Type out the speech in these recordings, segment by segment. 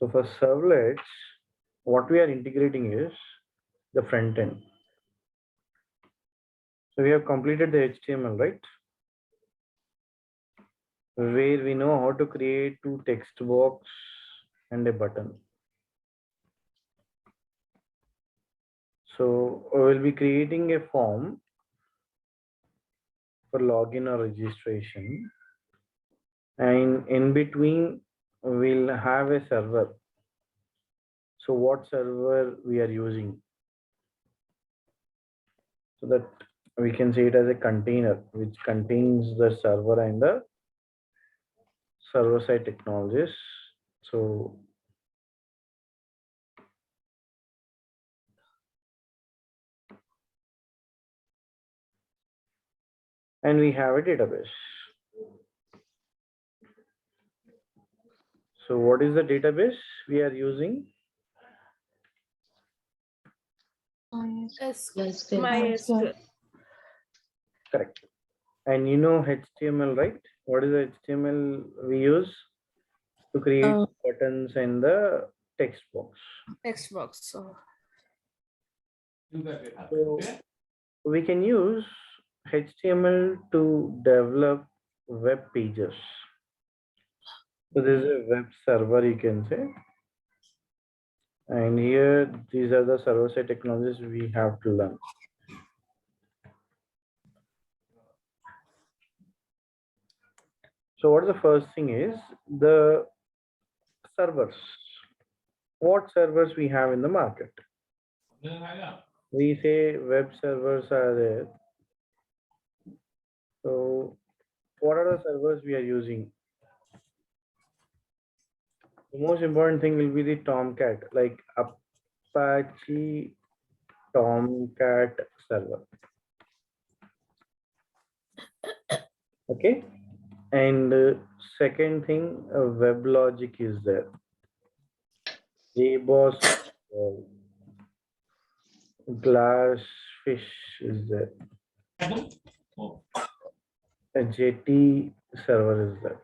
So for servlets, what we are integrating is the front end. So we have completed the HTML, right? Where we know how to create two text box and a button. So we'll be creating a form for login or registration, and in between we'll have a server. So what server we are using, so that we can see it as a container which contains the server and the server side technologies. So and we have a database. So what is the database we are using? MySQL. Correct. And you know HTML, right? What is the HTML we use to create buttons and the text box? Text box. So we can use HTML to develop web pages. So this is a web server, you can say. And here, these are the server-side technologies we have to learn. So what the first thing is the servers. What servers we have in the market? We say web servers are there. So what are the servers we are using? The most important thing will be the Tomcat, like Apache Tomcat server. Okay. And second thing, WebLogic is there. JBoss, Glassfish is there. A JT server is there.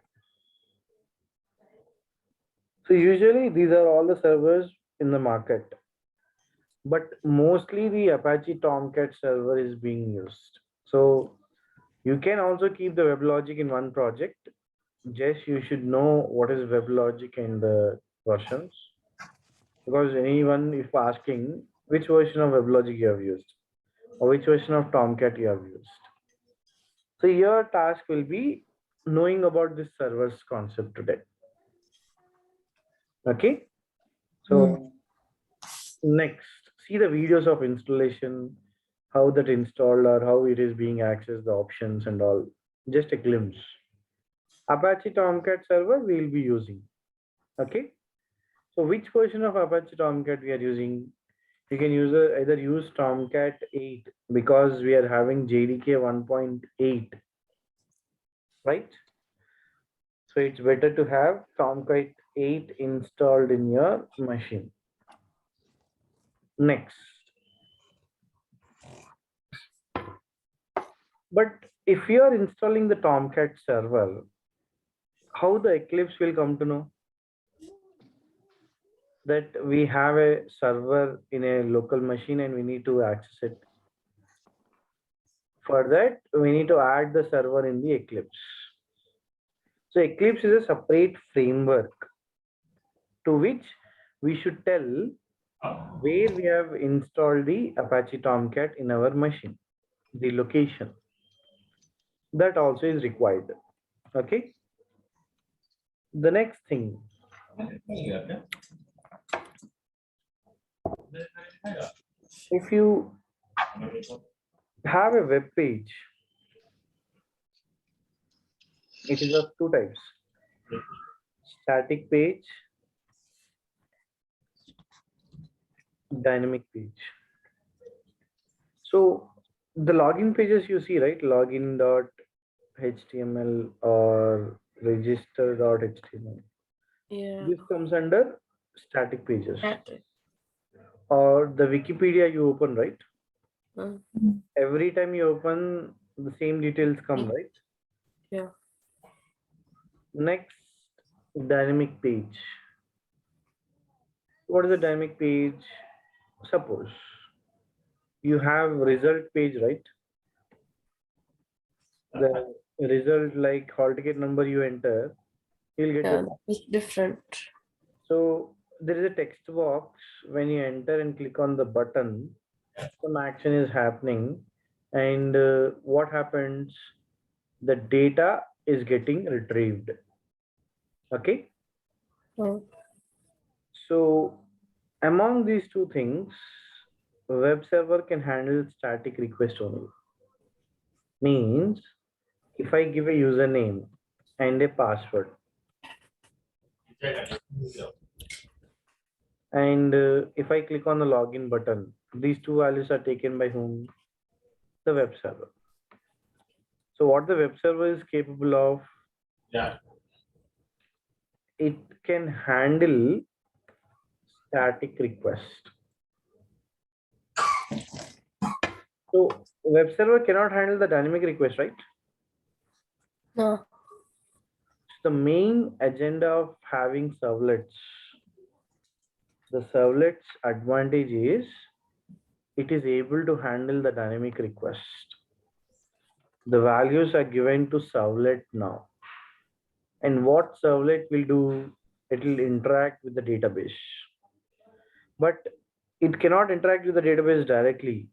So usually these are all the servers in the market, but mostly the Apache Tomcat server is being used. So you can also keep the WebLogic in one project. Just you should know what is WebLogic and the versions, because anyone if asking which version of WebLogic you have used or which version of Tomcat you have used. So your task will be knowing about this servers concept today. Okay. So next, see the videos of installation, how that installed or how it is being accessed, the options and all. Just a glimpse. Apache Tomcat server we will be using. Okay. So which version of Apache Tomcat we are using? You can use either use Tomcat 8 because we are having JDK 1.8, right? So it's better to have Tomcat 8 installed in your machine. Next. But if you are installing the Tomcat server, how the Eclipse will come to know that we have a server in a local machine and we need to access it? For that, we need to add the server in the Eclipse. So Eclipse is a separate framework to which we should tell where we have installed the Apache Tomcat in our machine, the location. That also is required. Okay. The next thing. If you have a web page, it is of two types: static page, dynamic page. So the login pages you see, right? Login.html or register.html. Yeah. This comes under static pages. Or the Wikipedia you open, right? Every time you open, the same details come, right? Yeah. Next, dynamic page. What is the dynamic page? Suppose you have result page, right? The result like hall ticket number you enter, you'll get Yeah, the. it's different. So there is a text box. When you enter and click on the button, some action is happening, and what happens? The data is getting retrieved. Okay. Oh, So among these two things, web server can handle static request only. Means if I give a username and a password, and if I click on the login button, these two values are taken by whom? The web server. So what the web server is capable of? Yeah. It can handle static request. So web server cannot handle the dynamic request, right? no. The main agenda of having servlets, the servlet's advantage is it is able to handle the dynamic request. The values are given to servlet now. And what servlet will do? It will interact with the database. But it cannot interact with the database directly.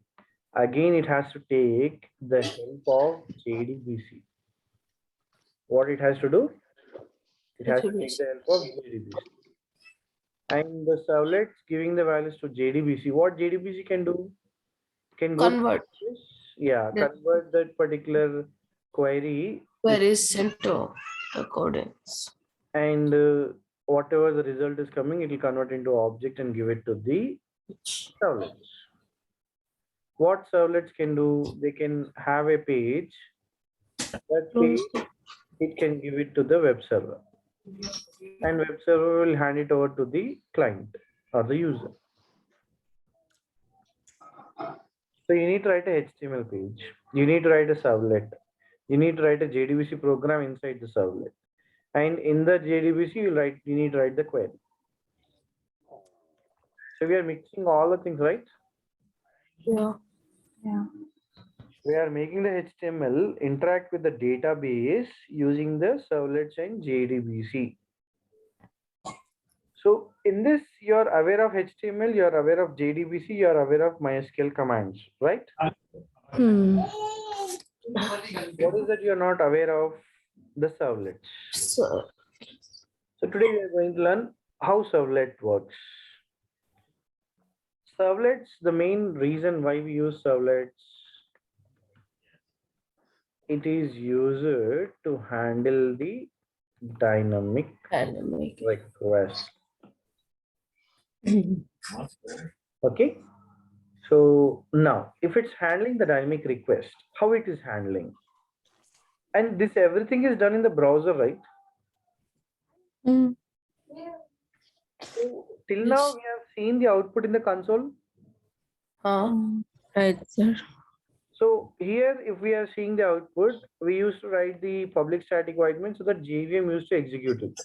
Again, it has to take the help of JDBC. What it has to do? It has to take the help of JDBC. And the servlets giving the values to JDBC. What JDBC can do? Can go Convert. yeah, Yeah. convert that particular query Where is sent to the coordinates? and whatever the result is coming, it will convert into object and give it to the servlets. What servlets can do? They can have a page. That page, it can give it to the web server. And web server will hand it over to the client or the user. So you need to write a HTML page. You need to write a servlet. You need to write a JDBC program inside the servlet. And in the JDBC, you need to write the query. So we are mixing all the things, right? Yeah. Yeah. We are making the HTML interact with the database using the servlets and JDBC. So in this, you're aware of HTML, you're aware of JDBC, you're aware of MySQL commands, right? What is that you're not aware of? The servlets. So, So today we are going to learn how servlet works. Servlets, the main reason why we use servlets, it is used to handle the dynamic dynamic. request. Okay. So now, if it's handling the dynamic request, how it is handling? And this everything is done in the browser, right? So till now, we have seen the output in the console. Right, sir. So here, if we are seeing the output, we used to write the public static void main so that JVM used to execute it.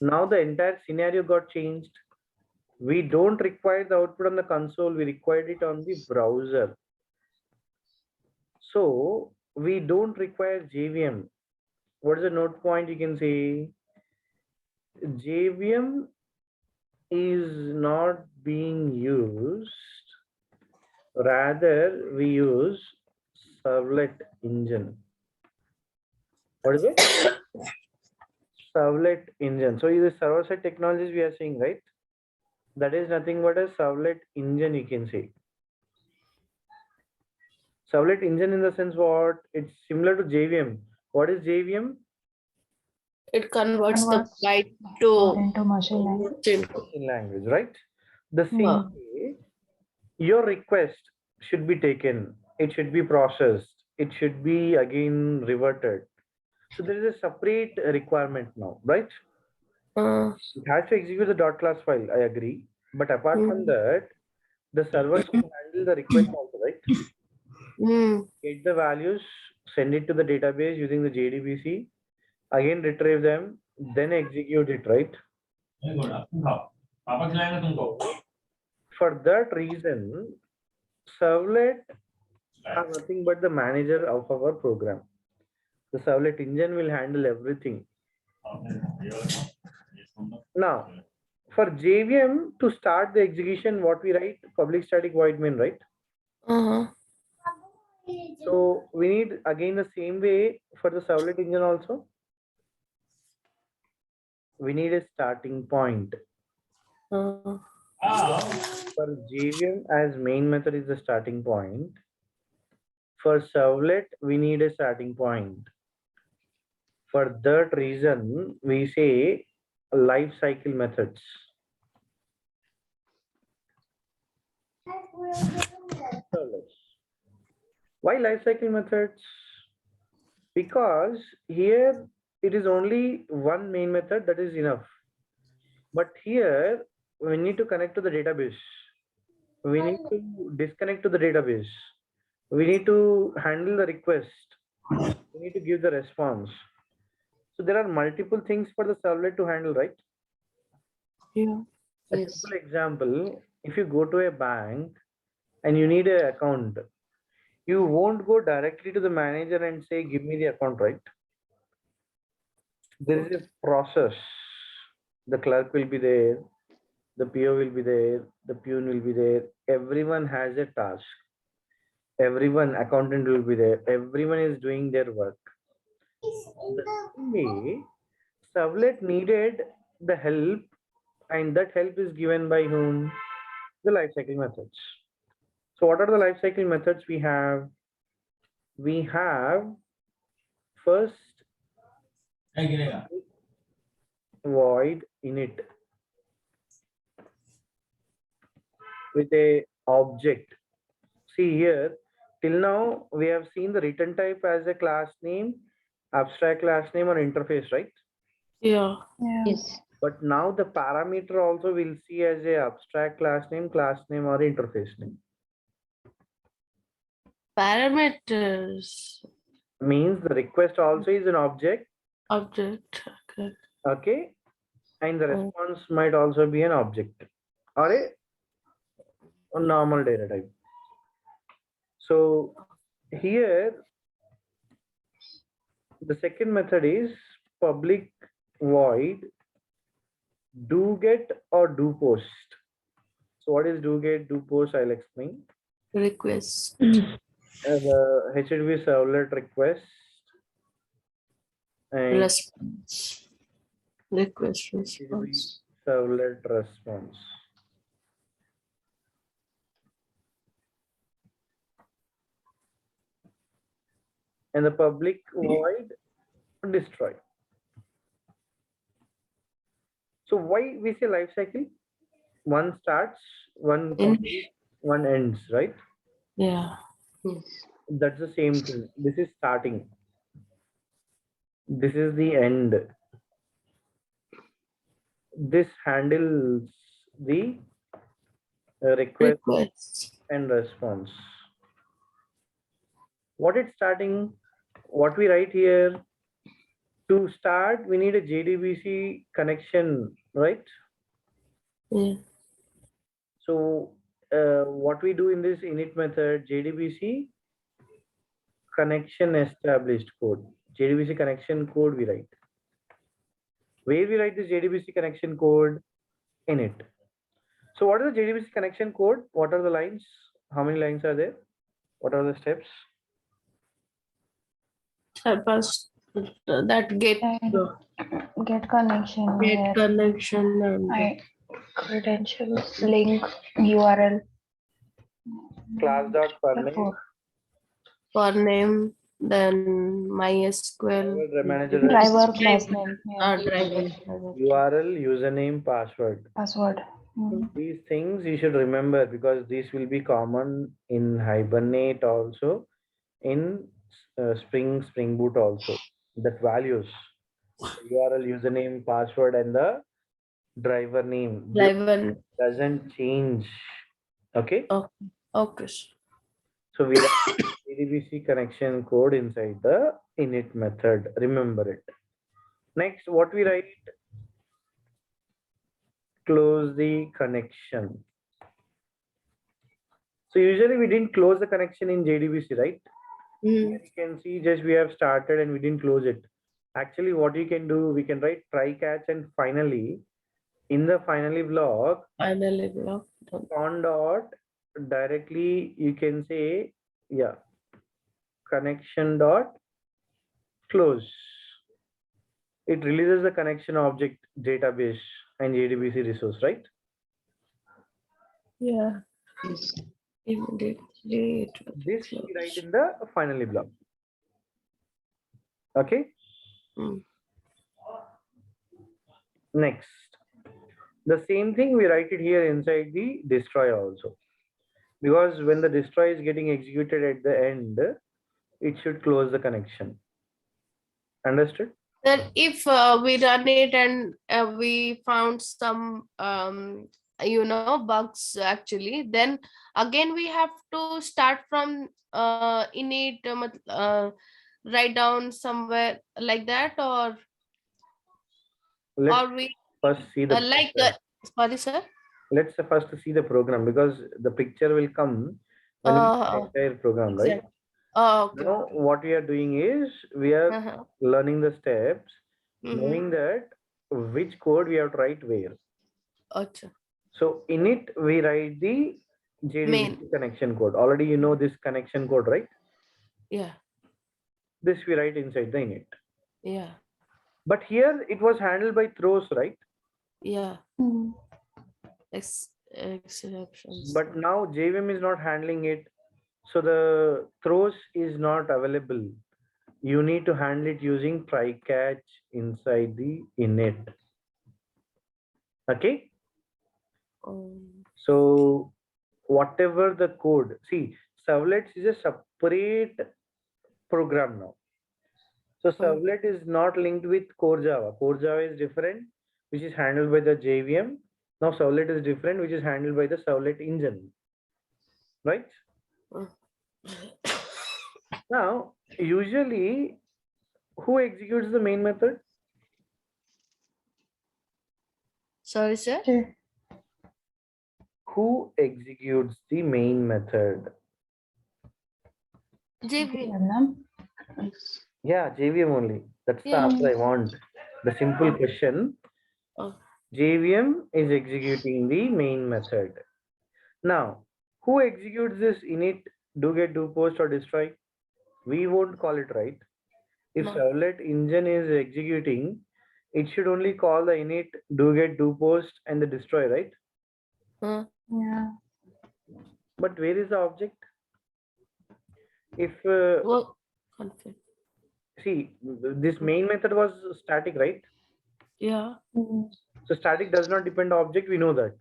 Now the entire scenario got changed. We don't require the output on the console, we required it on the browser. So we don't require JVM. What is the note point you can say? JVM is not being used. Rather, we use servlet engine. What is it? Servlet engine. So the server-side technologies we are seeing, right? That is nothing but a servlet engine, you can say. Servlet engine in the sense what? It's similar to JVM. What is JVM? It converts the Converts byte to into machine language. In language, right? The same Wow. way, your request should be taken. It should be processed. It should be again reverted. So there is a separate requirement now, right? It has to execute the .class file, I agree. But apart from that, the server should handle the request also, right? Get the values, send it to the database using the JDBC, again retrieve them, then execute it, right? पापा खिलाएंगे तुमको For that reason, servlet are nothing but the manager of our program. The servlet engine will handle everything. Now, for JVM to start the execution, what we write? Public static void main, right? Uh-huh. So we need again the same way for the servlet engine also. We need a starting point. Uh, For JVM as main method is the starting point. For servlet, we need a starting point. For that reason, we say life cycle methods. Servlets. Why life cycle methods? Because here it is only one main method, that is enough. But here we need to connect to the database. We need to disconnect to the database. We need to handle the request. We need to give the response. So there are multiple things for the servlet to handle, right? yeah. A Yes. simple example, if you go to a bank and you need an account, you won't go directly to the manager and say, give me the account, right? There is a process. The clerk will be there, the PO will be there, the peon will be there. Everyone has a task. Everyone, accountant will be there. Everyone is doing their work. The same way, servlet needed the help, and that help is given by whom? The lifecycle methods. So what are the lifecycle methods we have? We have first नहीं गिरेगा void init with a object. See here, till now we have seen the return type as a class name, abstract class name, or interface, right? Yeah. Yeah. Yes. But now the parameter also we'll see as a abstract class name, or interface name. Parameters. Means the request also is an object, Object. Okay. okay? And the Oh. response might also be an object or a normal data type. So here, the second method is public void do get or do post. So what is do get, do post? I'll explain. Request. The HTTP servlet request and Response. Request HTTP response. servlet response. And the public void destroy. So why we say life cycle? One starts, one In- completes, one ends, right? Yeah. Yes. That's the same thing. This is starting. This is the end. This handles the request Request. and response. What it's starting? What we write here? To start, we need a JDBC connection, right? Yeah. So what we do in this init method, JDBC connection established code. JDBC connection code we write. Where we write this JDBC connection code? Init. So what is the JDBC connection code? What are the lines? How many lines are there? What are the steps? First, that get Get connection. get Yes. connection and Credentials, link, URL. Class dot per name. Before. for name, then MySQL. Manager Driver class name. Ah, Yeah. driver. URL, username, password. Password. These things you should remember because these will be common in Hibernate also, in Spring Boot also. That values, URL, username, password, and the driver name Driver. doesn't change. Okay. Okay. So we have JDBC connection code inside the init method. Remember it. Next, what we write? close the connection. So usually we didn't close the connection in JDBC, right? Mm. You can see just we have started and we didn't close it. Actually, what you can do, we can write try catch and finally in the finally block Finally block. Done. on dot directly you can say connection dot close. It releases the connection object database and JDBC resource, right? Yeah. Immediately it will This we close. write in the finally block. Okay. Mm. Next, the same thing we write it here inside the destroy also, because when the destroy is getting executed at the end, it should close the connection. Understood? Then if we run it and we found some bugs actually, then again we have to start from init write down somewhere like that, or Let's we first see the like picture. sorry sir. Let's first see the program, because the picture will come when we see the entire program, right? Exactly. Oh, okay. Now what we are doing is we are Uh-huh. learning the steps, Mhm. knowing that which code we have to write where. Acha. So in it we write the JDBC Main. connection code. Already you know this connection code, right? Yeah. This we write inside the init. Yeah. But here it was handled by throws, right? Yeah. Mm. Exceptions. But now JVM is not handling it. So the throws is not available. You need to handle it using try catch inside the init. Okay. So whatever the code, see, servlets is a separate program now. So servlet is not linked with core Java. Core Java is different, which is handled by the JVM. Now servlet is different, which is handled by the servlet engine. Right? Now, usually, who executes the main method? Sorry, sir. Sure. Who executes the main method? JVM. Yeah, JVM only. That's the answer I want. The simple question. Oh. JVM is executing the main method. Now, who executes this init, do get, do post, or destroy? We won't call it, right? If No. servlet engine is executing, it should only call the init, do get, do post, and the destroy, right? Yeah. But where is the object? If Well, conflict. see, this main method was static, right? Yeah. Mm. So static does not depend on object, we know that.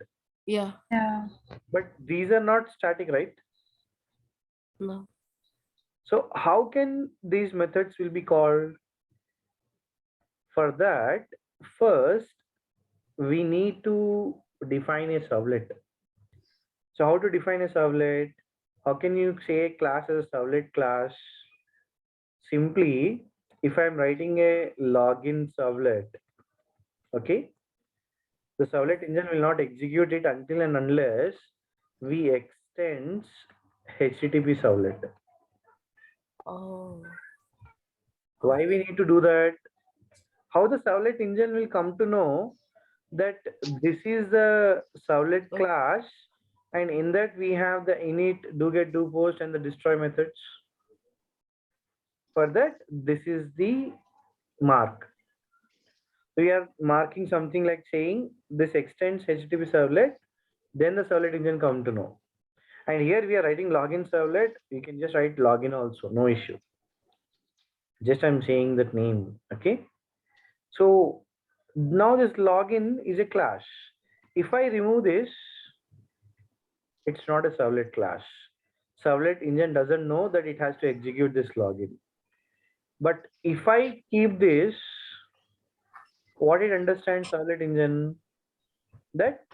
Yeah. Yeah. But these are not static, right? No. So how can these methods will be called? For that, first, we need to define a servlet. So how to define a servlet? How can you say class as a servlet class? Simply, if I'm writing a login servlet, okay, the servlet engine will not execute it until and unless we extends HTTP servlet. Oh. Why we need to do that? How the servlet engine will come to know that this is the servlet class, and in that we have the init, do get, do post, and the destroy methods. For that, this is the mark. We are marking something like saying this extends HTTP servlet, then the servlet engine come to know. And here we are writing login servlet. You can just write login also, no issue. Just I'm saying that name, okay? So now this login is a class. If I remove this, it's not a servlet class. Servlet engine doesn't know that it has to execute this login. But if I keep this, what it understands servlet engine, that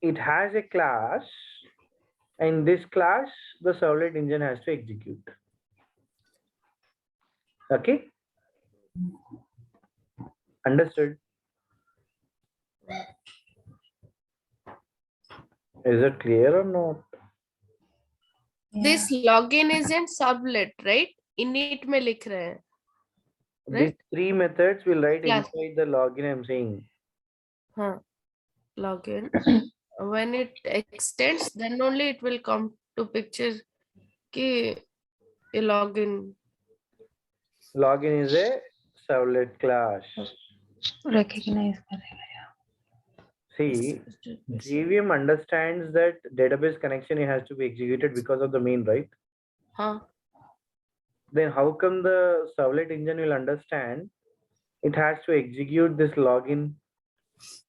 it has a class, and this class the servlet engine has to execute. Okay? Understood? Is it clear or not? This login is in sublet, right? Init में लिख रहे हैं. These Right? three methods will write Class. inside the login I'm saying. हाँ. Login. When it extends, then only it will come to picture कि a login. Login is a servlet class. Recognize करेगा. See, JVM understands that database connection has to be executed because of the main, right? हाँ. Then how come the servlet engine will understand it has to execute this login?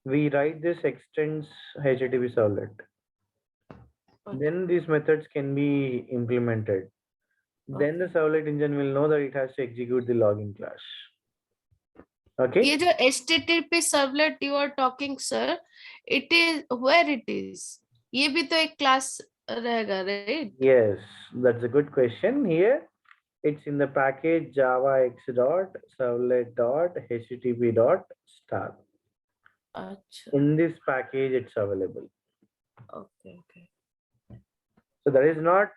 We write this extends HTTP servlet. Then these methods can be implemented. Then the servlet engine will know that it has to execute the login class. Okay. ये जो HTTP servlet you are talking, sir, it is where it is. ये भी तो एक class रहेगा, right? Yes, that's a good question. Here, it's in the package java x dot servlet dot http dot star. अच्छा. In this package, it's available. Okay. Okay. So that is not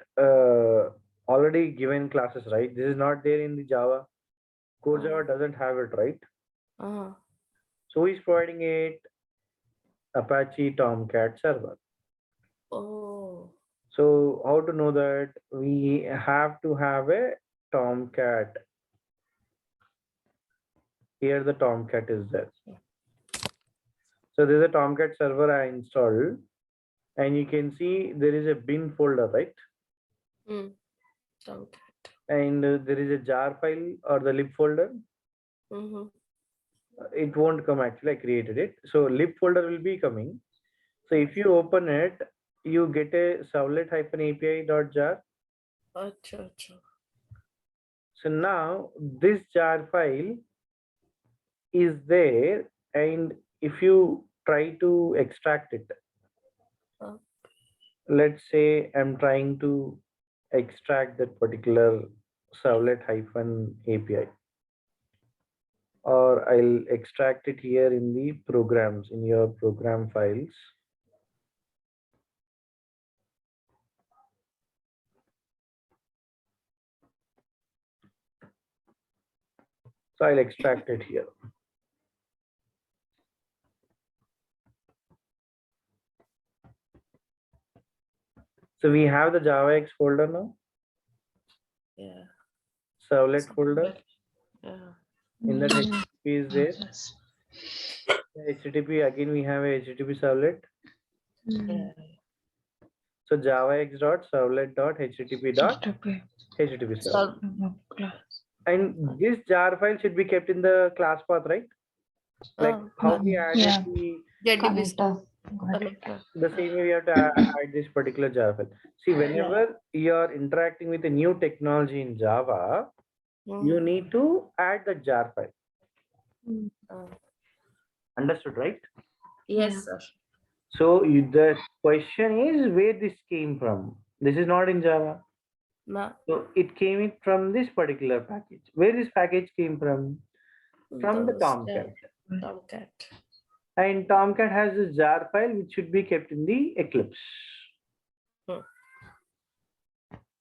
already given classes, right? This is not there in the Java. Core Java doesn't have it, right? हाँ. So he's providing it Apache Tomcat server. Oh. So how to know that? We have to have a Tomcat. Here the Tomcat is there. So there's a Tomcat server I installed, and you can see there is a bin folder, right? Okay. And there is a jar file or the lib folder. Mm-hmm. It won't come actually, I created it. So lib folder will be coming. So if you open it, you get a servlet-api.jar. अच्छा. So now this jar file is there, and if you try to extract it, let's say I'm trying to extract that particular servlet-api, or I'll extract it here in the programs, in your program files. So I'll extract it here. So we have the JavaX folder now, Yeah. servlet folder. Yeah. In that HTTP is there. HTTP, again we have a HTTP servlet. Yeah. So javax.servlet.http.http servlet. And this jar file should be kept in the class path, right? Like how we added JDBC. the same way we have to add this particular jar file. See, whenever you are interacting with a new technology in Java, you need to add the jar file. Understood, right? Yes, sir. So the question is where this came from. This is not in Java. No. So it came from this particular package. Where this package came from? From the Tomcat. Tomcat. And Tomcat has this jar file which should be kept in the Eclipse.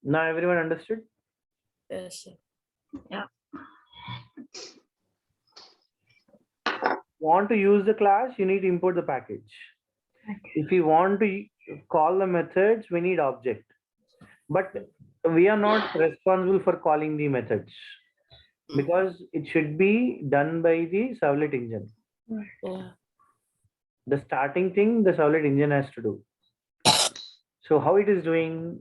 Now everyone understood? Yes, sir. Yeah. Want to use the class, you need to import the package. If you want to call the methods, we need object. But we are not responsible for calling the methods because it should be done by the servlet engine. Yeah. The starting thing the servlet engine has to do. So how it is doing?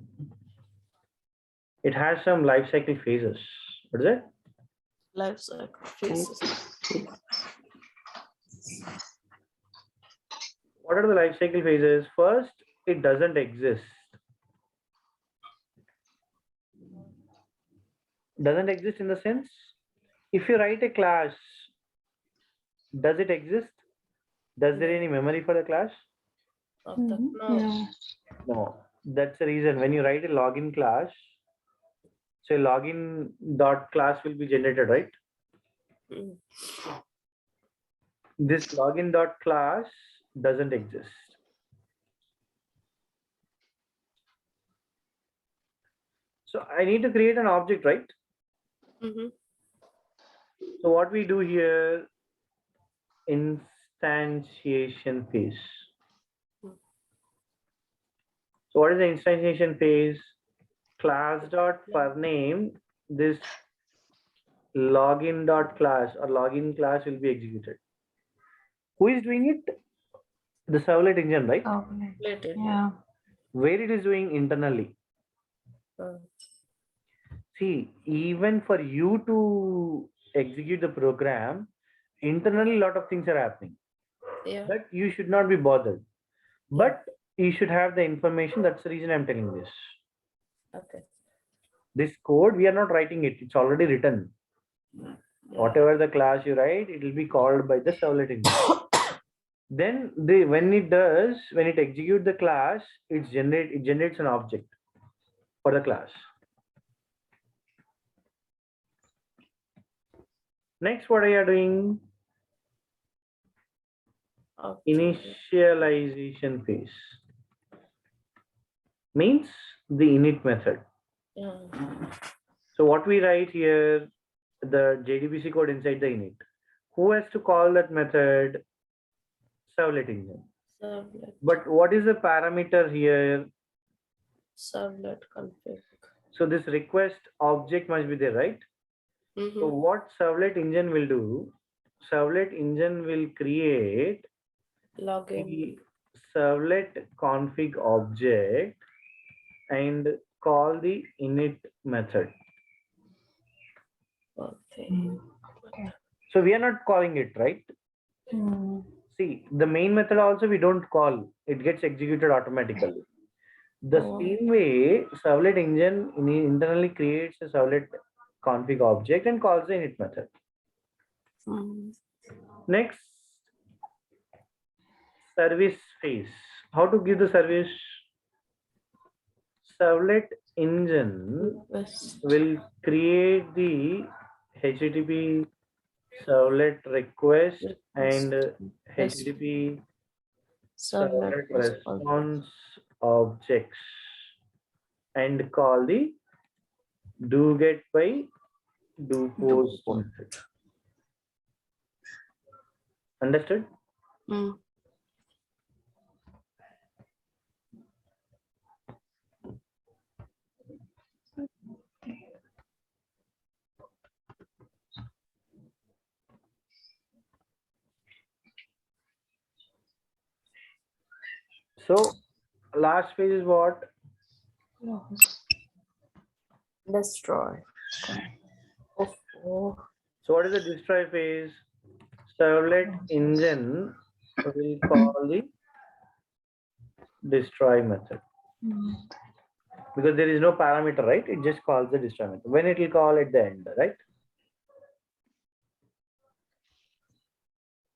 It has some life cycle phases. What is it? Life cycle phases. What are the life cycle phases? First, it doesn't exist. Doesn't exist in the sense, if you write a class, does it exist? Does there any memory for the class? No. No. That's the reason when you write a login class, so login dot class will be generated, right? This login dot class doesn't exist. So I need to create an object, right? Mhm. So what we do here, instantiation phase. So what is the instantiation phase? Class dot per name, this login dot class or login class will be executed. Who is doing it? The servlet engine, right? Okay. Related. Yeah. Where it is doing internally. See, even for you to execute the program, internally a lot of things are happening. Yeah. But you should not be bothered. But you should have the information. That's the reason I'm telling this. Okay. This code, we are not writing it. It's already written. Whatever the class you write, it will be called by the servlet engine. Then when it executes the class, it generates an object for the class. Next, what are you doing? Okay. Initialization phase. Means the init method. Yeah. So what we write here, the JDBC code inside the init. Who has to call that method? Servlet engine. Servlet. But what is the parameter here? Servlet config. So this request object must be there, right? So Mhm. what servlet engine will do? Servlet engine will create Login. the servlet config object and call the init method. Okay. So we are not calling it, right? See, the main method also we don't call. It gets executed automatically. The Oh. same way, servlet engine internally creates a servlet config object and calls the init method. Mm. Next, service phase. How to give the service? Servlet engine Yes. will create the HTTP servlet request and HTTP servlet response objects and call the do get by do post method. Understood? Mm. So last phase is what? Destroy. Oh. So what is the destroy phase? Servlet engine will call the destroy method because there is no parameter, right? It just calls the destroy method. When it will call at the end, right?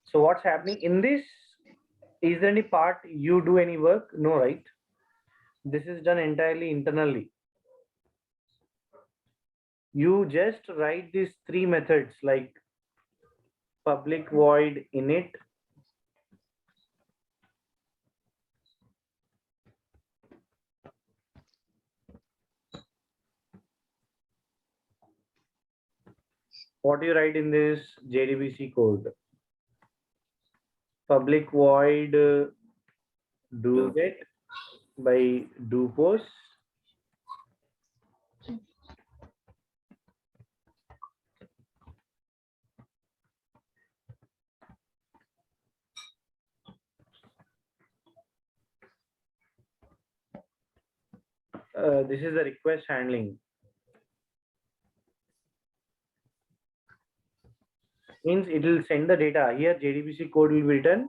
So what's happening in this? Is there any part you do any work? No, right? This is done entirely internally. You just write these three methods like public void init, what do you write in this JDBC code? Public void do get by do post. This is the request handling. Means it will send the data. Here JDBC code will be written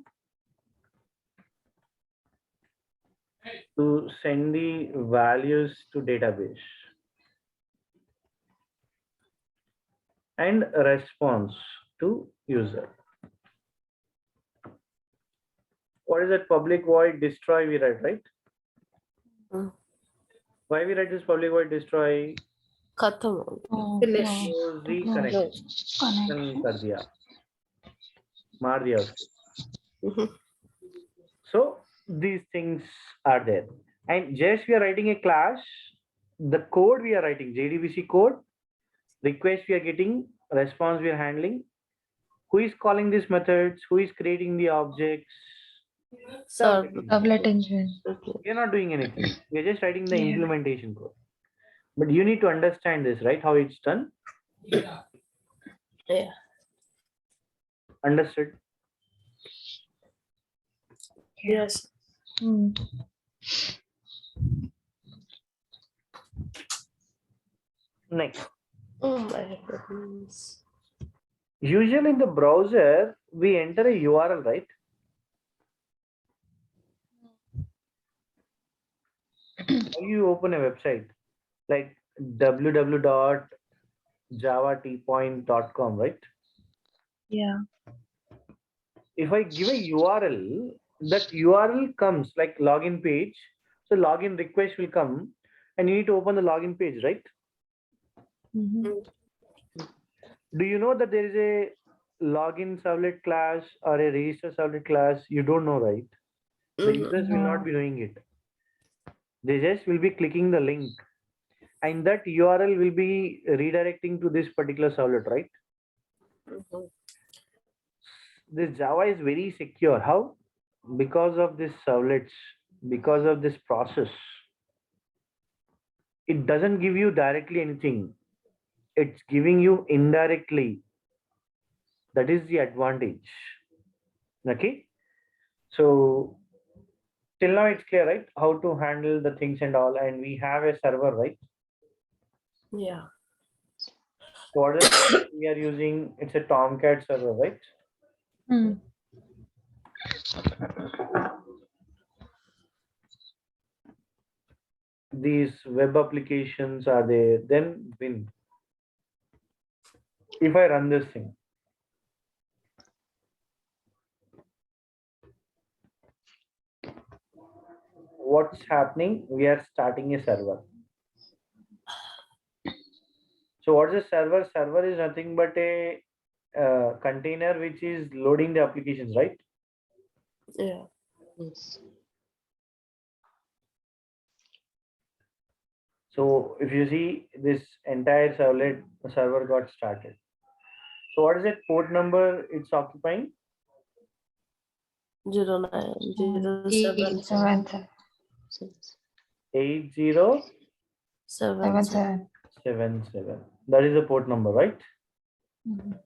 to send the values to database and response to user. What is that public void destroy we write, right? Why we write this public void destroy? Khatam. Finish. Close the connection कर दिया, मार दिया उसको. So these things are there, and just we are writing a class the code we are writing, JDBC code, request we are getting, response we are handling. Who is calling these methods? Who is creating the objects? Sir. Servlet engine. We are not doing anything. We are just writing the Yeah. implementation code. But you need to understand this, right? How it's done. Yeah. Understood? Yes. Hmm. Next. Oh my goodness. Usually in the browser, we enter a URL, right? How you open a website like www.javatpoint.com, right? Yeah. If I give a URL, that URL comes like login page. So login request will come and you need to open the login page, right? Mhm. Do you know that there is a login servlet class or a register servlet class? You don't know, right? The users will not No. be knowing it. They just will be clicking the link and that URL will be redirecting to this particular servlet, right? Mhm. This Java is very secure. How? Because of this servlets, because of this process. It doesn't give you directly anything. It's giving you indirectly. That is the advantage. Okay. So till now it's clear, right? How to handle the things and all. And we have a server, right? Yeah. So what is we are using? It's a Tomcat server, right? Hmm. These web applications are there, then win. If I run this thing, what's happening? We are starting a server. So what is a server? Server is nothing but a container which is loading the applications, right? Yeah. Yes. So if you see this entire servlet server got started. So what is that port number it's occupying? 09 07 7 8077. 7. That is the port number, right? Mhm.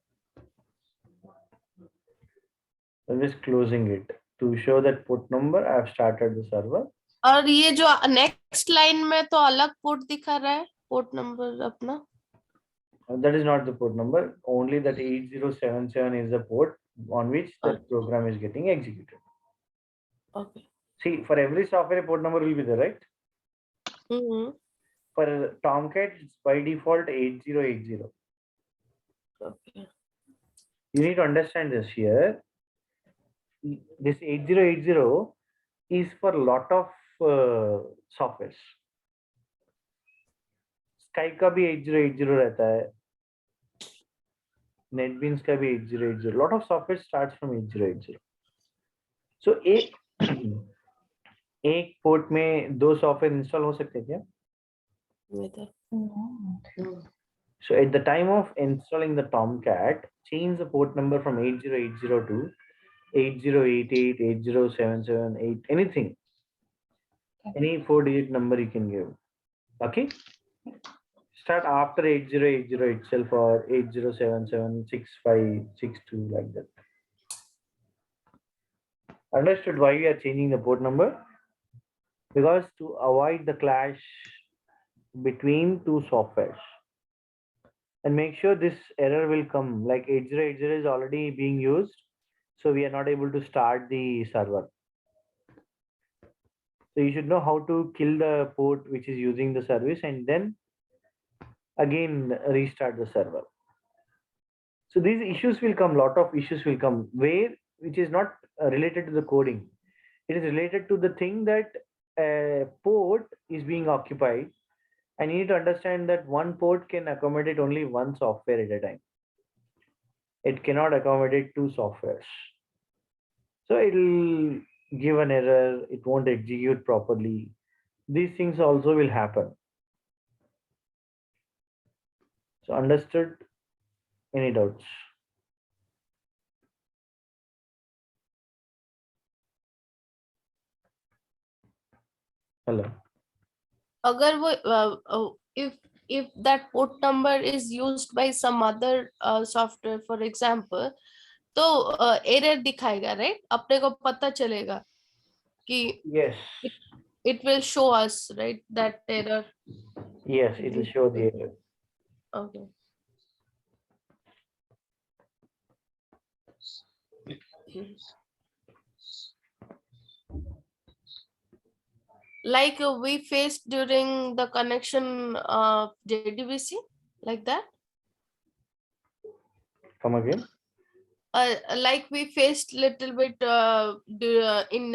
I'm just closing it to show that port number. I have started the server. और ये जो next line में तो अलग port दिखा रहा है port number अपना That is not the port number. Only that 8077 is the port on which the program is getting executed. Okay. See, for every software, a port number will be there, right? Mm-hmm. For Tomcat, it's by default 8080. Okay. You need to understand this here. This 8080 is for a lot of softwares. Sky का भी 8080 रहता है. NetBeans का भी 8080. Lot of software starts from 8080. So एक port में दो software install हो सकते हैं क्या? No. So at the time of installing the Tomcat, change the port number from 8080 to 8088, 8077, 8, anything. Any 4-digit number you can give. Okay? Start after 8080 itself or 8077, 6562 like that. Understood why we are changing the port number? Because to avoid the clash between two softwares. And make sure this error will come, like 8080 is already being used, so we are not able to start the server. So you should know how to kill the port which is using the service and then again restart the server. So these issues will come, lot of issues will come, where which is not related to the coding. It is related to the thing that a port is being occupied. And you need to understand that one port can accommodate only one software at a time. It cannot accommodate two softwares. So it'll give an error, it won't execute properly. These things also will happen. So understood? Any doubts? Hello. अगर वो if that port number is used by some other software, for example, तो error दिखाएगा, right? अपने को पता चलेगा कि Yes. it will show us, right, that error. Yes, it will show the error. Okay. Like we faced during the connection of JDBC, like that. Come again. Like we faced little bit in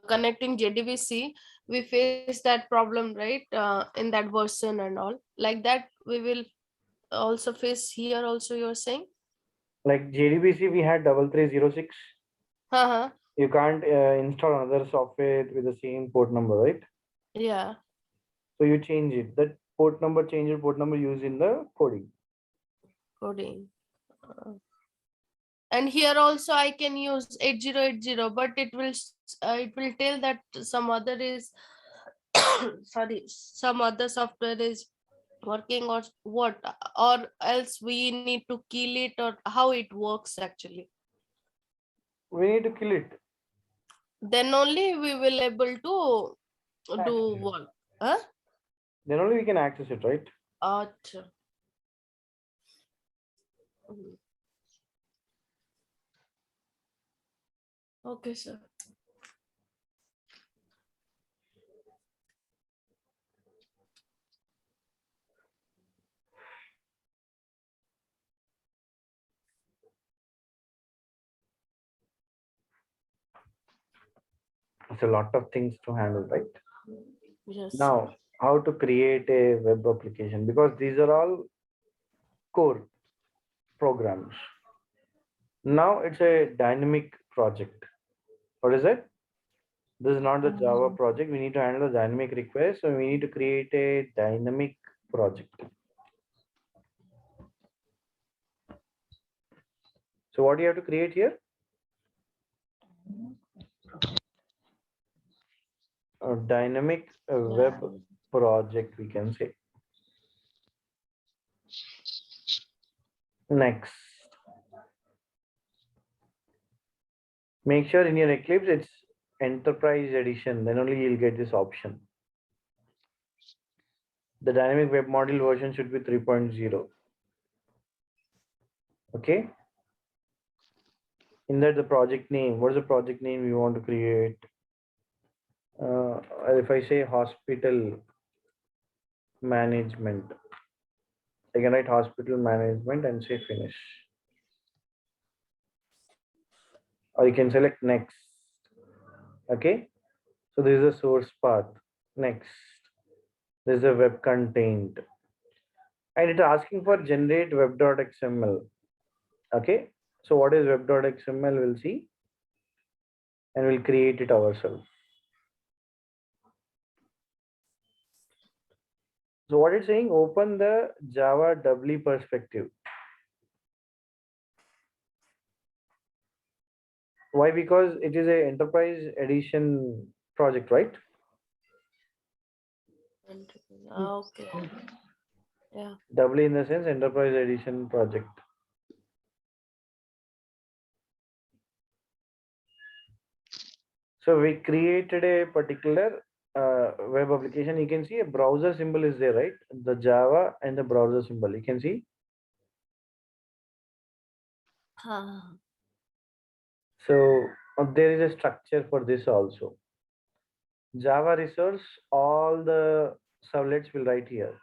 connecting JDBC, we faced that problem, right? In that version and all, like that we will also face here also, you're saying? Like JDBC, we had 3306. Uh-huh. You can't install another software with the same port number, right? Yeah. So you change it. That port number, change your port number used in the coding. Coding. And here also I can use 8080, but it will tell that some other is sorry, some other software is working or what, or else we need to kill it, or how it works actually. We need to kill it. Then only we will able to do Access it. what? Huh? Then only we can access it, right? Acha. Okay, sir. It's a lot of things to handle, right? Yes. Now, how to create a web application, because these are all core programs. Now it's a dynamic project. What is it? This is not the Java project. We need to handle the dynamic request. So we need to create a dynamic project. So what do you have to create here? A dynamic web project, we can say. Next. Make sure in your Eclipse it's Enterprise Edition, then only you'll get this option. The dynamic web module version should be 3.0. Okay. In that, the project name, what is the project name you want to create? If I say hospital management, I can write hospital management and say finish. Or you can select next. Okay. So this is the source path. Next. This is the web content. And it's asking for generate web.xml. Okay. So what is web.xml? We'll see. And we'll create it ourselves. So what it's saying, open the Java doubly perspective. Why? Because it is a enterprise edition project, right? Okay. Yeah. Doubly in the sense enterprise edition project. So we created a particular web application. You can see a browser symbol is there, right? The Java and the browser symbol. You can see. So there is a structure for this also. Java resource, all the servlets will write here.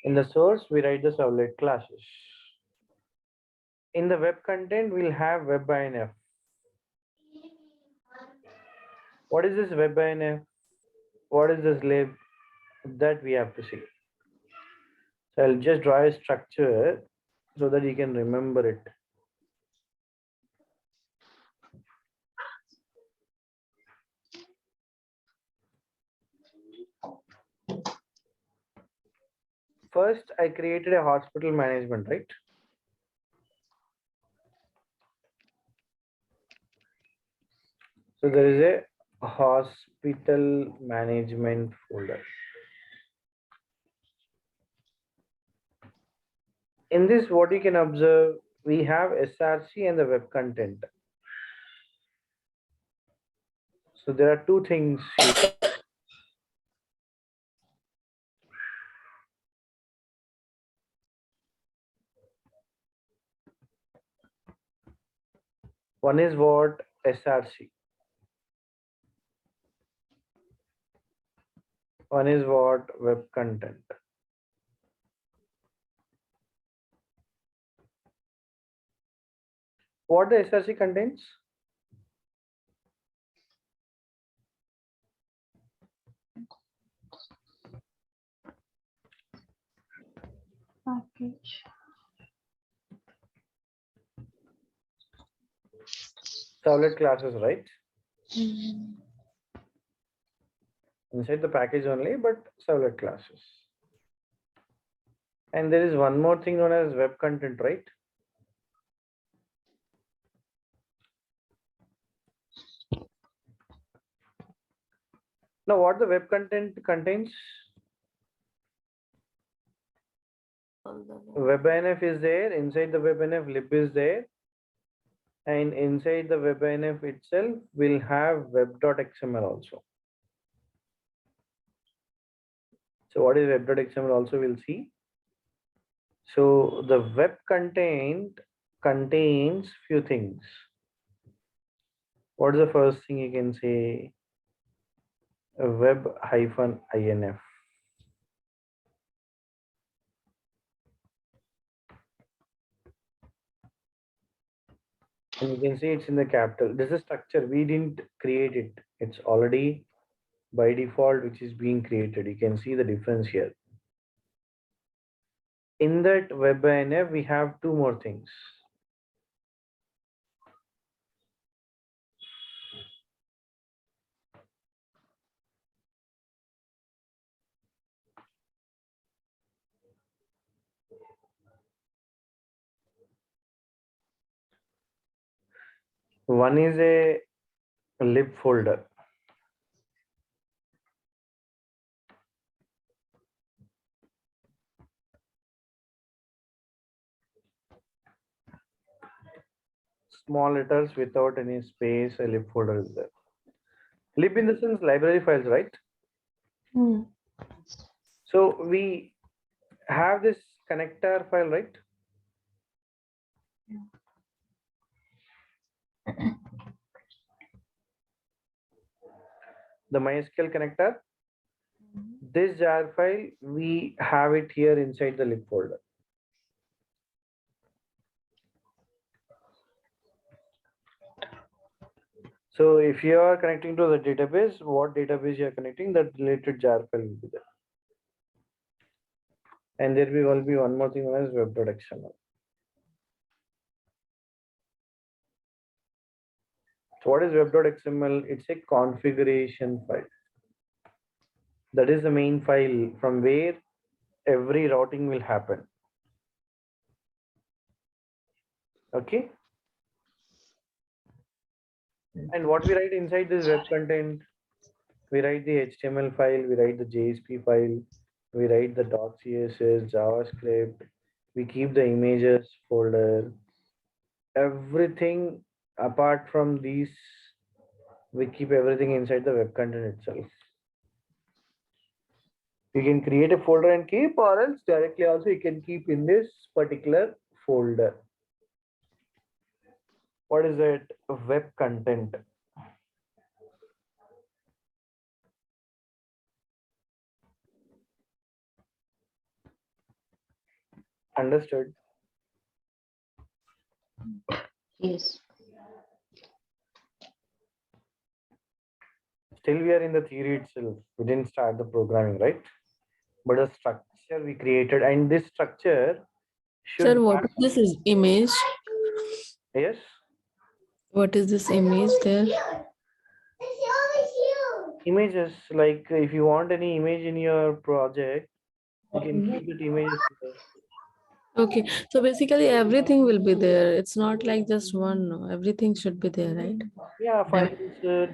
In the source, we write the servlet classes. In the web content, we'll have WebINF. What is this WebINF? What is this lib? That we have to see. So I'll just draw a structure so that you can remember it. First, I created a hospital management, right? So there is a hospital management folder. In this, what you can observe, we have SRC and the web content. So there are two things here. One is what? SRC. One is what? Web content. What the SRC contains? Package. Servlet classes, right? Mm. Inside the package only, but servlet classes. And there is one more thing known as web content, right? Now, what the web content contains? WebINF is there. Inside the WebINF, lib is there. And inside the WebINF itself, we'll have web.xml also. So what is web.xml also we'll see. So the web content contains few things. What is the first thing you can say? A web-inf. And you can see it's in the capital. This is structure. We didn't create it. It's already by default, which is being created. You can see the difference here. In that web-inf, we have two more things. One is a lib folder. Small letters without any space, a lib folder is there. Lib in the sense library files, right? Mm. So we have this connector file, right? The MySQL connector. This jar file, we have it here inside the lib folder. So if you are connecting to the database, what database you are connecting, that related jar file will be there. And there will be one more thing known as web.xml. So what is web.xml? It's a configuration file. That is the main file from where every routing will happen. Okay. And what we write inside this web content, we write the HTML file, we write the JSP file, we write the .css, JavaScript, we keep the images folder, everything apart from these, we keep everything inside the web content itself. You can create a folder and keep, or else directly also you can keep in this particular folder. What is it? Web content. Understood? Yes. Still we are in the theory itself. We didn't start the programming, right? But a structure we created, and this structure should Sir, what have, is this image? yes, What is this image there? images. Like if you want any image in your project, You can keep that images there. Okay, so basically everything will be there. It's not like just one. No. Everything should be there, right? Yeah, files,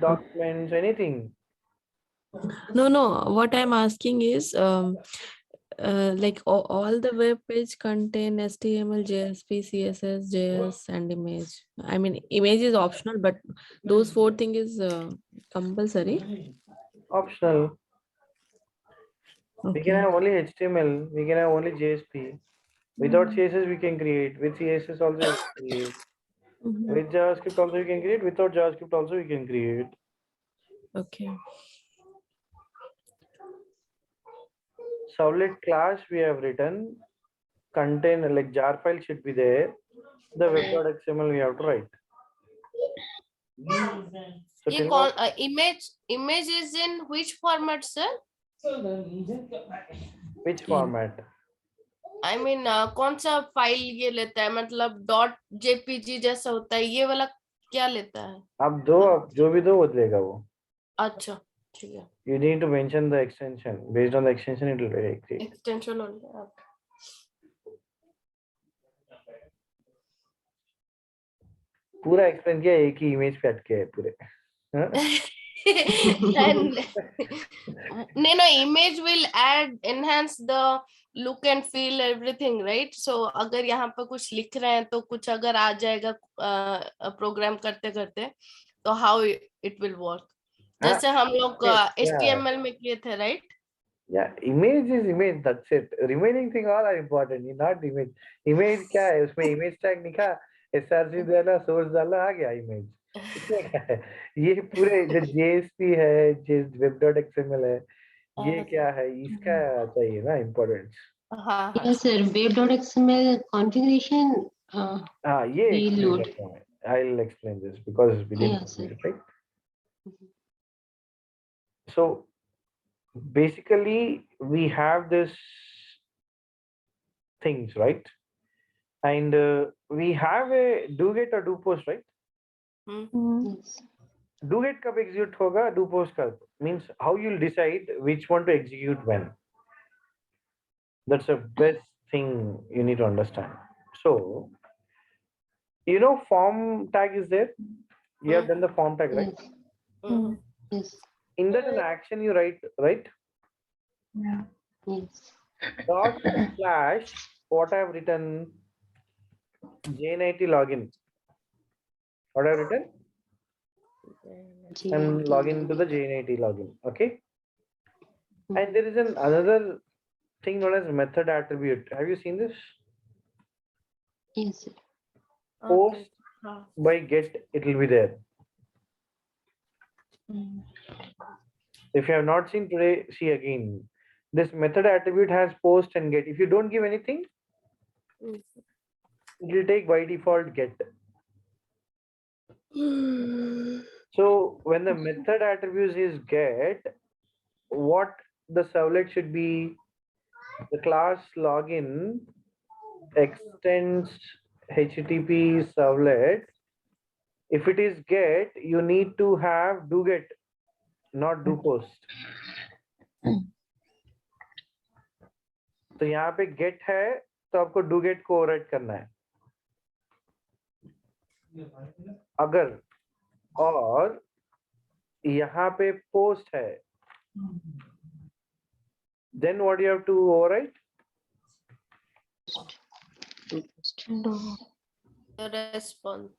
documents, anything. No, no. What I'm asking is, like all the web page contain HTML, JSP, CSS, JS, and image. I mean, image is optional, but those four things is compulsory. Optional. We can Okay. have only HTML. We can have only JSP. Without CSS, we can create. With CSS also, we can create. Mhm. With JavaScript also, we can create. Without JavaScript also, we can create. Okay. Servlet class we have written. Contain like jar file should be there. The web.xml we have to write. So ये till कौन now, image is in which format, sir? which format? I mean कौन सा file ये लेता है, मतलब dot JPG जैसा होता है, ये वाला क्या लेता है? आप दो, आप जो भी दो वो देगा वो. अच्छा ठीक है, You need to mention the extension. Based on the extension, it will create. Extension only. पूरा एक्सप्लेन किया, एक ही इमेज पे अटके है पूरे. हाँ? And no, image will add enhance the look and feel everything, right? So अगर यहाँ पे कुछ लिख रहे हैं तो कुछ अगर आ जाएगा प्रोग्राम करते करते, तो how it will work, जैसे हम लोग HTML में किए थे, right? Yeah, image is image. That's it. Remaining thing all are important. Not image. Image क्या है? उसमें image tag लिखा, src डाला, source डाला, आ गया image. इसमें क्या है? ये पूरे जो JSP है, web.xml है, ये क्या है? इसका चाहिए ना importance. हाँ हाँ Yes, sir. Web.xml configuration. हाँ, ये We explain load. करता हूँ मैं. I'll explain this because we didn't Yes, sir. complete it, right? So basically we have this things, right? And we have a do get or do post, right? Yes. Do get कब execute होगा, do post कब? Means how you'll decide which one to execute when. That's the best thing you need to understand. So, you know, form tag is there. You have done the form tag, right? Yes. Hmm, Yes. In that an action you write, right? Yes. Dot slash what I have written J90 login. What I have written? I'm logging into the J90 login. Okay. And there is another thing known as method attribute. Have you seen this? Yes, sir. Post हाँ, by get, it will be there. If you have not seen today, see again. This method attribute has post and get. If you don't give anything, hmm, it will take by default get. So when the method attribute is get, what the servlet should be, the class login extends HTTP servlet. If it is get, you need to have do get, not do post. तो यहाँ पे get है तो आपको do get को override करना है. अगर और यहाँ पे post है, then what you have to override? the response.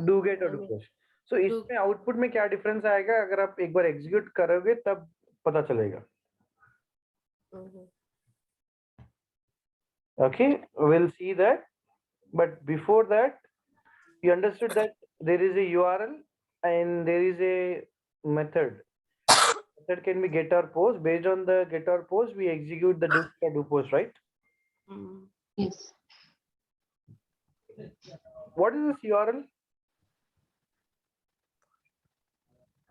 Do get और do post. So इसमें output में क्या difference आएगा अगर आप एक बार execute करोगे तब पता चलेगा. हम्म, Okay, we'll see that. But before that, you understood that there is a URL and there is a method. Method can be get or post. Based on the get or post, we execute the do or do post, right? Hmm. Yes. What is this URL?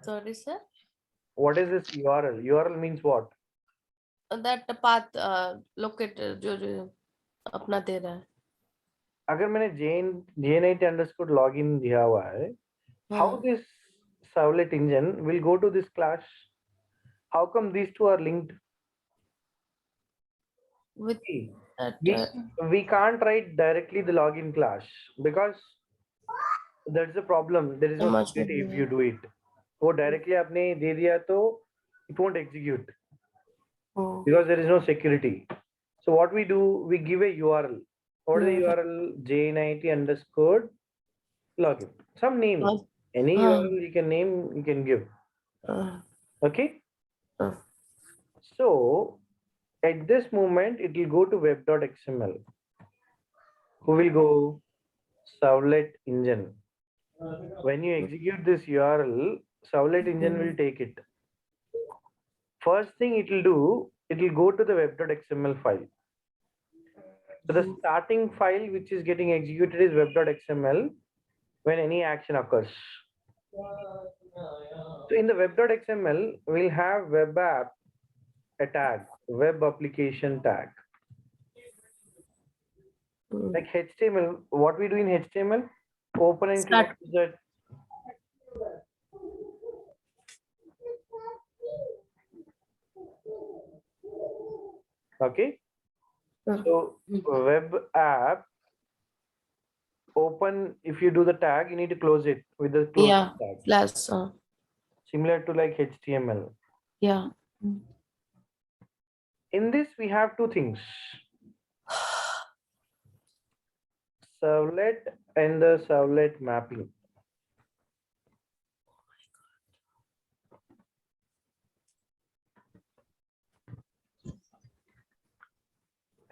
Sorry, sir. What is this URL? URL means what? That path locator जो अपना दे रहा है. अगर मैंने jn8 underscore login दिया हुआ है, how this servlet engine will go to this class? How come these two are linked? with See, that. we can't write directly the login class because that's the problem. There is So no much security if movement. you do it. वो directly आपने दे दिया तो it won't execute Oh. because there is no security. So what we do, we give a URL. What is the URL? JNIT underscore login. Some name. Any URL you can name, you can give. Okay. So at this moment, it will go to web.xml. Who will go? Servlet engine. When you execute this URL, Servlet engine will take it. First thing it will do, it will go to the web.xml file. So the starting file which is getting executed is web.xml when any action occurs. So in the web.xml, we'll have web app, a tag, web application tag. Like HTML, what we do in HTML, open and close that. Okay. So web app, open, if you do the tag, you need to close it with the close tag. Plus. Similar to like HTML. Yeah. In this, we have two things. Servlet and the servlet mapping.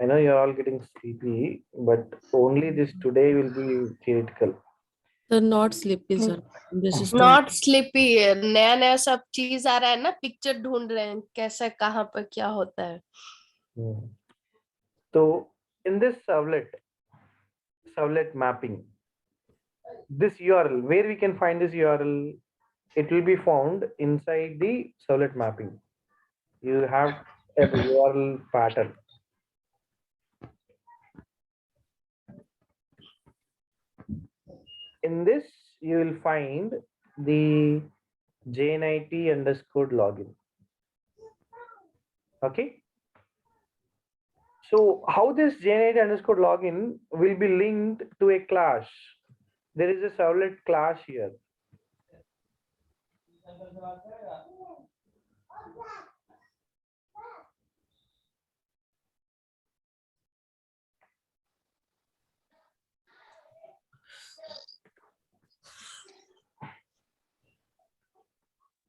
I know you're all getting sleepy, but only this today will be theoretical. So not sleepy, sir. This is Not sleepy. नया नया सब चीज आ रहा है ना, picture ढूंढ रहे हैं कैसे कहाँ पर क्या होता है. So in this servlet mapping, this URL, where we can find this URL, it will be found inside the servlet mapping. You have a URL pattern. In this, you will find the JNIT underscore login. Okay. So how this JNIT underscore login will be linked to a class? There is a servlet class here.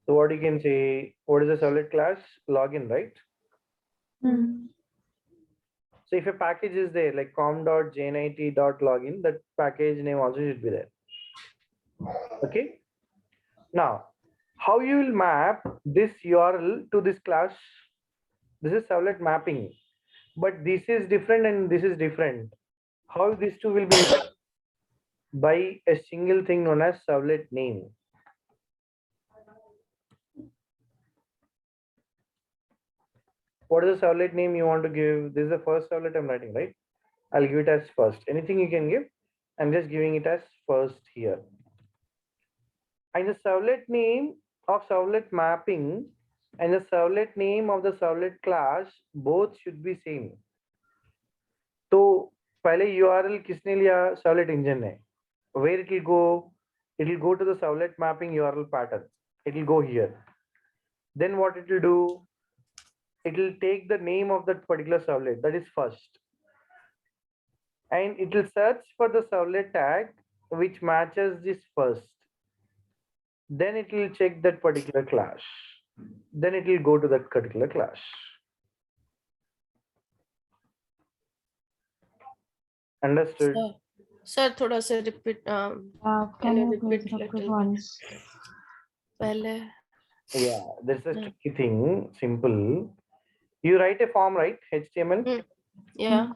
So what you can say, what is the servlet class? Login, right? So if a package is there, like com.jnit.login, that package name also should be there. Okay. Now, how you will map this URL to this class? This is servlet mapping, but this is different and this is different. How these two will be mapped? By a single thing known as servlet name. What is the servlet name you want to give? This is the first servlet I'm writing, right? I'll give it as first. Anything you can give, I'm just giving it as first here. And the servlet name of servlet mapping and the servlet name of the servlet class, both should be same. So, पहले URL किसने लिया? Servlet engine ने. Where it will go? It will go to the servlet mapping URL pattern. It will go here. Then what it will do? It will take the name of that particular servlet, that is first. And it will search for the servlet tag which matches this first. Then it will check that particular class. Then it will go to that particular class. Understood? Sir, थोड़ा सा repeat. Can you please repeat once? पहले. Yeah, this is a tricky thing. Simple. You write a form, right? HTML. Yeah.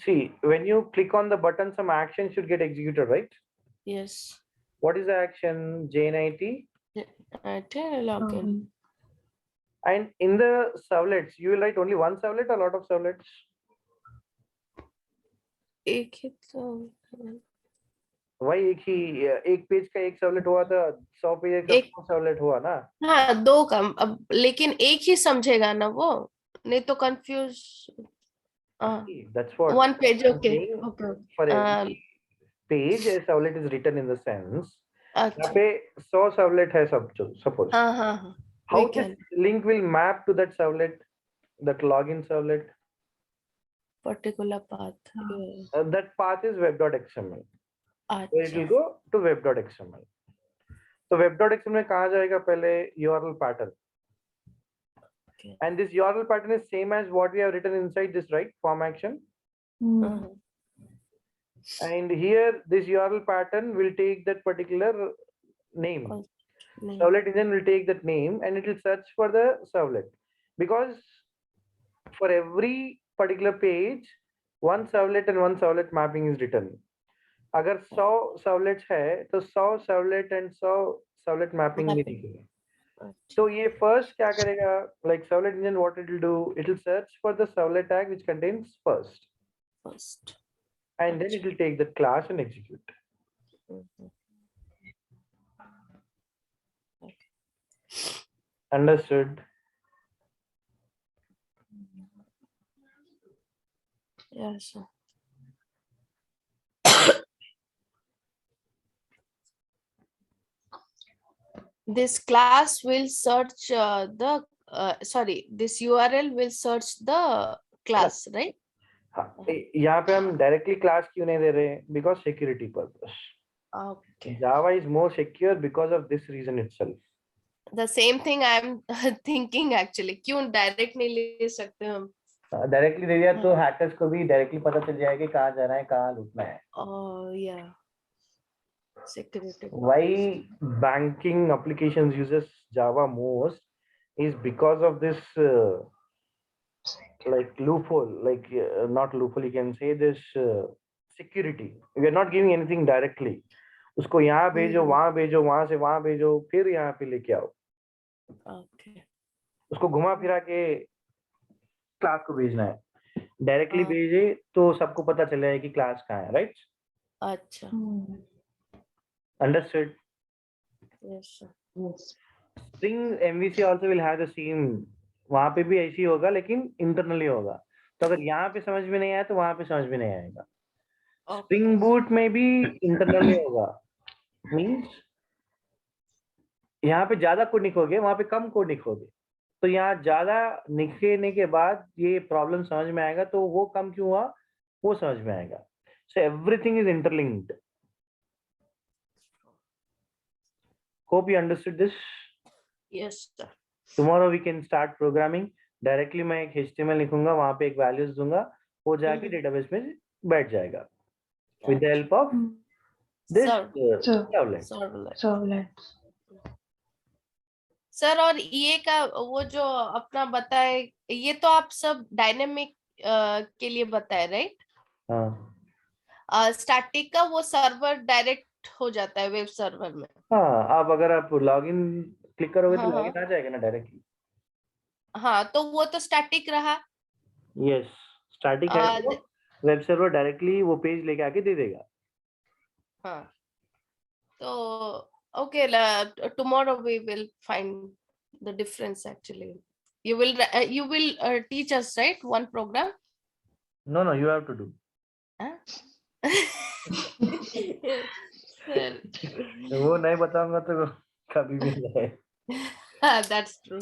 See, when you click on the button, some action should get executed, right? Yes. What is the action? JNIT. Login. And in the servlets, you will write only one servlet or a lot of servlets? एक ही तो. वही एक page का एक servlet हुआ था, 100 page का एक- 100 सर्वलेट हुआ ना। हाँ, दो कम अब, लेकिन एक ही समझेगा ना वो, नहीं तो confuse. That's what one page, I'm okay saying. Okay. For every page a servlet is written in the sense यहाँ अच्छा, पे 100 servlet है सब, suppose. हाँ हाँ हाँ, How we this can link will map to that servlet, that login servlet? particular path. Yeah. That path is web.xml. So it अच्छा, will go to web.xml. तो web.xml में कहाँ जाएगा पहले? URL pattern. okay. And this URL pattern is same as what we have written inside this, right? Form action. Uh-huh. And here this URL pattern will take that particular name. Oh, नहीं, Servlet engine will take that name and it will search for the servlet, because for every particular page one servlet and one servlet mapping is written. अगर 100 servlets है तो 100 servlet and 100 servlet mapping भी Mapping. दिखेगा. अच्छा, तो ये first क्या करेगा? Like servlet engine, what it will do, it will search for the servlet tag which contains first, first. and then it will take the class and execute. Mhm. Understood? Yes, sir. This class will search this URL will search the class, right? हाँ, यहाँ पे हम directly class क्यों नहीं दे रहे? Because security purpose. Okay. Java is more secure because of this reason itself. The same thing I'm thinking actually. क्यों direct नहीं ले सकते हम? डायरेक्टली दे दिया तो हैकर्स को भी डायरेक्टली पता चल जाएगा कि कहाँ जाना है, कहाँ लूटना है. Oh yeah. Security. Why banking applications uses Java most is because of this like loophole, like not loophole, you can say this security. We are not giving anything directly. उसको यहाँ भेजो, वहाँ भेजो, वहाँ से वहाँ भेजो, फिर यहाँ पे लेके आओ. Okay. उसको घुमा फिरा के क्लास को भेजना है. डायरेक्टली हाँ. भेजे तो सबको पता चल जाए कि क्लास कहाँ है, राइट? अच्छा. Understood? Yes, sir. Yes. String MVC also will have the same. वहाँ पे भी ऐसी होगा लेकिन इंटरनली होगा. तो अगर यहाँ पे समझ में नहीं आया तो वहाँ पे समझ में नहीं आएगा. स्प्रिंग बूट में भी इंटरनली होगा. मींस यहाँ पे ज्यादा कोड लिखोगे, वहाँ पे कम कोड लिखोगे, तो यहाँ ज्यादा लिखने के बाद ये प्रॉब्लम समझ में आएगा. तो वो कम क्यों हुआ वो समझ में आएगा. So everything is interlinked. Hope you understood this. Yes, sir. Tomorrow we can start programming. Directly मैं एक HTML लिखूंगा, वहाँ पे एक values दूंगा, वो जाके database में बैठ जाएगा. With the help of this servlet. Servlets. Sir, और ये का वो जो अपना बताए, ये तो आप सब डायनेमिक के लिए बताए, राइट? हाँ. स्टैटिक का वो सर्वर डायरेक्ट हो जाता है वेब सर्वर में. हाँ, आप अगर आप लॉगिन क्लिक करोगे तो हाँ, लॉगिन आ जाएगा ना डायरेक्टली. हाँ, तो वो तो स्टैटिक रहा. यस, स्टैटिक है तो वेब सर्वर डायरेक्टली वो पेज लेके आके दे देगा. हाँ, तो okay, tomorrow we will find the difference actually. You will teach us, right? One program. No, you have to do. Huh? वो नहीं बताऊंगा तो कभी भी नहीं. That's true.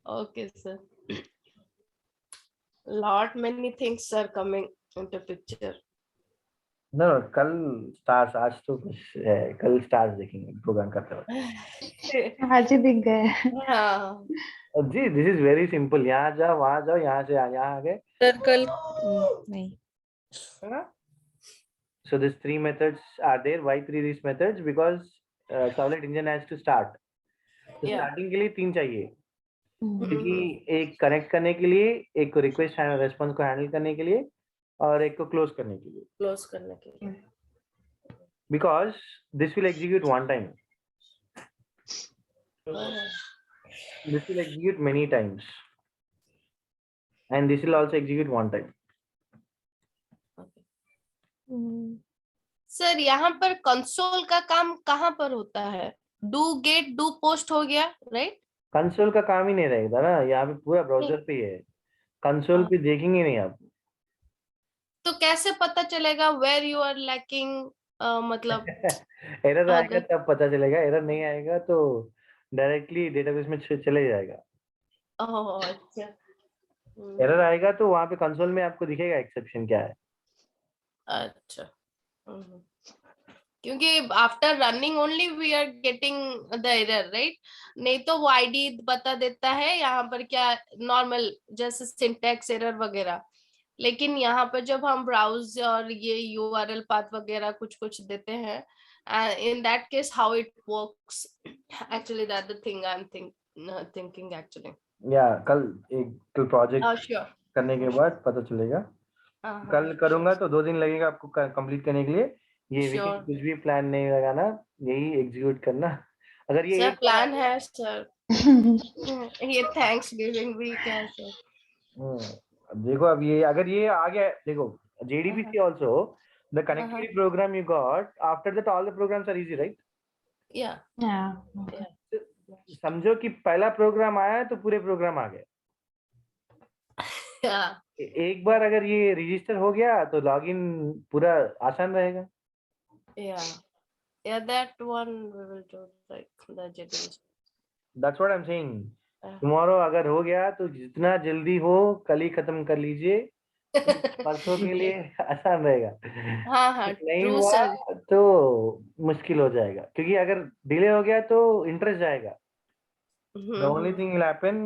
Okay, sir. Many things are coming into picture. No, कल stars, आज तो कुछ है, कल स्टार्स देखेंगे प्रोग्राम करते वक्त. आज ही दिख गए. हाँ. जी, दिस इज वेरी सिंपल. यहाँ जाओ, वहाँ जाओ, यहाँ से यहाँ आ गए. सर कल नहीं. So these three methods are there. Why three these methods? Because servlet engine has to start. तो Yeah. स्टार्टिंग के लिए 3 चाहिए, क्योंकि एक कनेक्ट करने के लिए, एक को रिक्वेस्ट हैंडल रेस्पॉन्स को हैंडल करने के लिए, और एक को क्लोज करने के लिए. Close करने के लिए. Because this will execute one time. This will execute many times, and this will also execute one time. Sir यहाँ पर कंसोल का काम कहाँ पर होता है? डू गेट डू पोस्ट हो गया, राइट? कंसोल का काम ही नहीं रहेगा ना, यहाँ पे पूरा ब्राउजर पे ही है, कंसोल पे देखेंगे नहीं आप। तो कैसे पता चलेगा वेयर यू आर लैकिंग, मतलब एरर आएगा अगर तब पता चलेगा, एरर नहीं आएगा तो डायरेक्टली डेटाबेस में चले जाएगा। ओह अच्छा। एरर आएगा तो वहाँ पे कंसोल में आपको दिखेगा एक्सेप्शन क्या है। अच्छा। हम्म। क्योंकि after running only we are getting the error, right? नहीं तो वो आईडी बता देता है यहाँ पर क्या, नॉर्मल जैसे सिंटैक्स एरर वगैरह। लेकिन यहाँ पर जब हम ब्राउज और ये यूआरएल पाथ वगैरह कुछ कुछ देते हैं, in that case how it works, actually that the thing I'm thinking actually. या कल प्रोजेक्ट Sure. करने के बाद पता चलेगा। कल करूंगा तो 2 दिन लगेगा आपको कंप्लीट करने के लिए। ये Sure. weekend कुछ भी प्लान नहीं लगाना, यही एग्जीक्यूट करना। अगर ये सर एक प्लान है सर। ये थैंक्स गिविंग वीक है सर। देखो अब ये अगर ये आ गया, देखो JDBC also the connectivity program you got, after that all the programs are easy, right? Yeah. Yeah. समझो कि पहला प्रोग्राम आया तो पूरे प्रोग्राम आ गए। Yeah. एक बार अगर ये रजिस्टर हो गया तो लॉगिन पूरा आसान रहेगा। Yeah. Yeah, that one we will do like the JDBC. That's what I'm saying. Tomorrow अगर हो गया तो जितना जल्दी हो कल ही खत्म कर लीजिए, परसों के लिए आसान रहेगा। हाँ नहीं true हुआ sir. तो मुश्किल हो जाएगा, क्योंकि अगर डिले हो गया तो इंटरेस्ट जाएगा। The only thing will happen,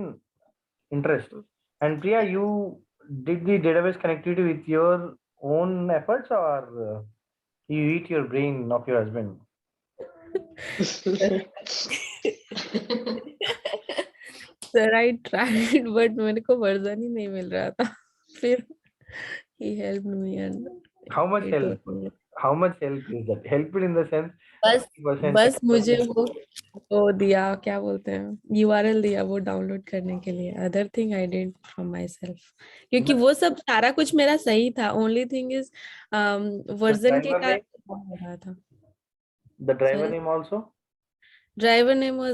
interest. And Priya, you did the database connectivity with your own efforts, or you eat your brain of your husband? Sir, I tried, but मेरे को version ही नहीं मिल रहा था। फिर he helped me and How much it help? was- How much help is that? Help in the sense बस 50%, बस मुझे 30%. वो दिया, क्या बोलते हैं, URL दिया वो डाउनलोड करने के लिए। Other thing I did from my self, क्योंकि वो सब सारा कुछ मेरा सही था। ओनली थिंग इज वर्जन के driver कारण name? हो रहा था। The driver Sorry, name also? driver name was